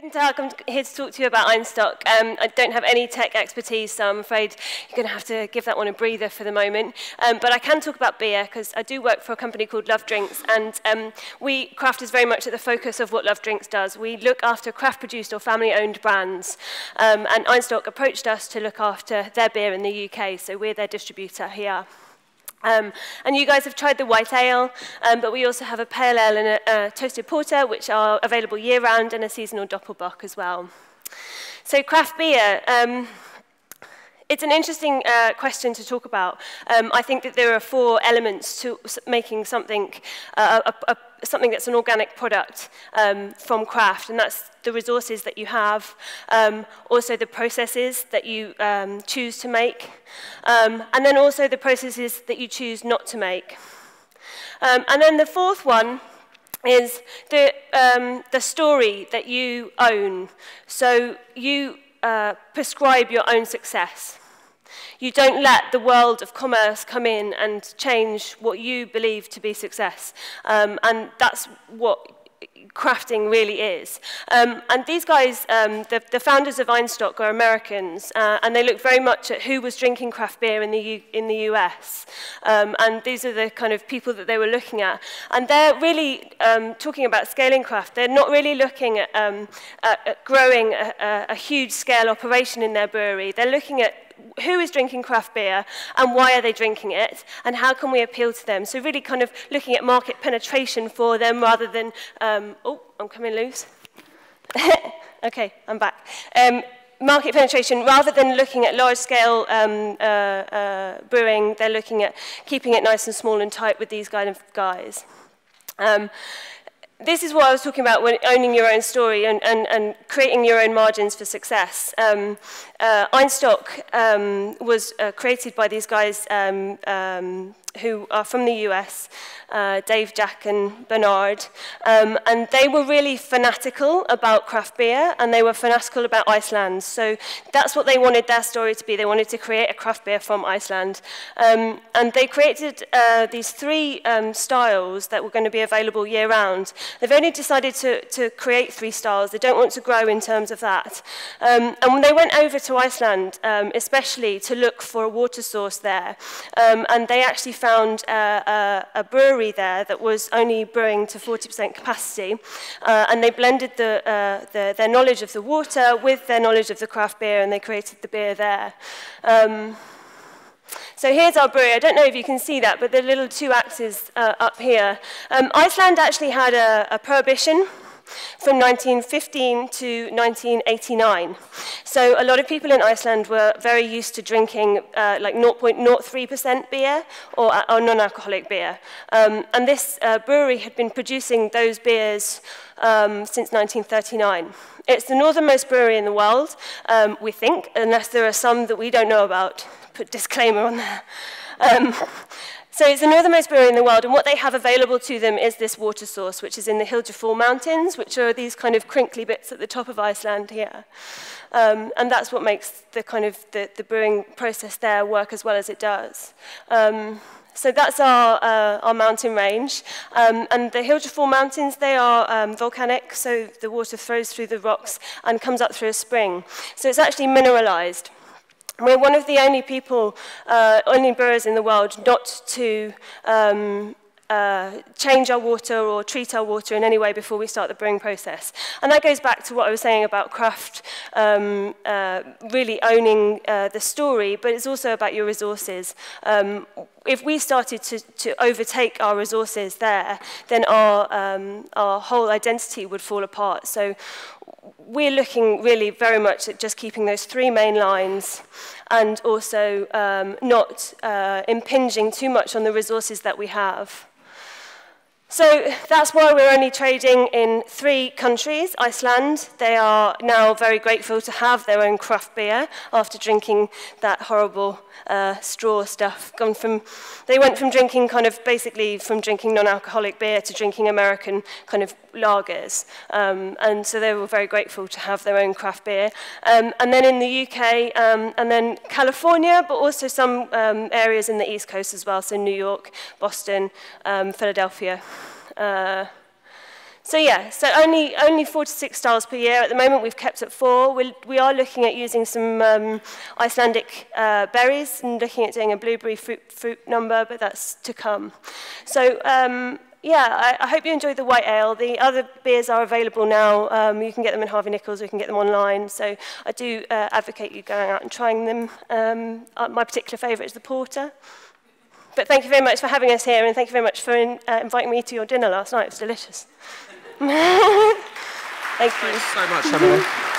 Guten Tag, I'm here to talk to you about Einstok. I don't have any tech expertise, so I'm afraid you're going to have to give that one a breather for the moment. But I can talk about beer, because I do work for a company called Love Drinks, and craft is very much at the focus of what Love Drinks does. We look after craft-produced or family-owned brands, and Einstok approached us to look after their beer in the UK, so we're their distributor here. And you guys have tried the white ale, but we also have a pale ale and a toasted porter, which are available year-round, and a seasonal doppelbock as well. So craft beer, it's an interesting question to talk about. I think that there are 4 elements to making something something that's an organic product from craft, and that's the resources that you have, also the processes that you choose to make, and then also the processes that you choose not to make. And then the 4th one is the story that you own. So you prescribe your own success. You don't let the world of commerce come in and change what you believe to be success. And that's what crafting really is. And these guys, the founders of Einstok, are Americans, and they look very much at who was drinking craft beer in the US. And these are the kind of people that they were looking at. And they're really talking about scaling craft. They're not really looking at growing a huge-scale operation in their brewery. They're looking at who is drinking craft beer and why are they drinking it and how can we appeal to them. So really kind of looking at market penetration for them rather than, oh, I'm coming loose. Okay, I'm back. Market penetration, rather than looking at large-scale brewing, they're looking at keeping it nice and small and tight with these kind of guys. This is what I was talking about when owning your own story and creating your own margins for success. Einstok was created by these guys who are from the US, Dave, Jack, and Bernard. And they were really fanatical about craft beer, and they were fanatical about Iceland. So that's what they wanted their story to be. They wanted to create a craft beer from Iceland. And they created these 3 styles that were going to be available year-round. They've only decided to create 3 styles. They don't want to grow in terms of that. And when they went over to Iceland, especially to look for a water source there, and they actually found a brewery there that was only brewing to 40% capacity, and they blended their knowledge of the water with their knowledge of the craft beer, and they created the beer there. So here's our brewery. I don't know if you can see that, but the little 2 axes up here. Iceland actually had a prohibition from 1915 to 1989. So a lot of people in Iceland were very used to drinking like 0.03% beer or non-alcoholic beer. And this brewery had been producing those beers since 1939. It's the northernmost brewery in the world, we think, unless there are some that we don't know about. Put disclaimer on there. So it's the northernmost brewery in the world, and what they have available to them is this water source, which is in the Hildjafell Mountains, which are these kind of crinkly bits at the top of Iceland here. And that's what makes the kind of the brewing process there work as well as it does. So that's our mountain range. And the Hildjafell Mountains, they are volcanic, so the water flows through the rocks and comes up through a spring. So it's actually mineralized. We're one of the only people, only brewers in the world, not to change our water or treat our water in any way before we start the brewing process. And that goes back to what I was saying about craft really owning the story, but it's also about your resources. If we started to overtake our resources there, then our whole identity would fall apart. So we're looking really very much at just keeping those 3 main lines and also not impinging too much on the resources that we have. So that's why we're only trading in 3 countries. Iceland, they are now very grateful to have their own craft beer after drinking that horrible straw stuff. They went from drinking basically from drinking non-alcoholic beer to drinking American kind of lagers. And so they were very grateful to have their own craft beer. And then in the UK, and then California, but also some areas in the East Coast as well, so New York, Boston, Philadelphia. So yeah, so only 4 to 6 styles per year. At the moment, we've kept at 4. We are looking at using some Icelandic berries and looking at doing a blueberry fruit number, but that's to come. So yeah, I hope you enjoyed the white ale. The other beers are available now. You can get them in Harvey Nichols, or you can get them online. So I do advocate you going out and trying them. My particular favourite is the porter. But thank you very much for having us here, and thank you very much for inviting me to your dinner last night. It was delicious. Thank you. Thanks so much, Emily.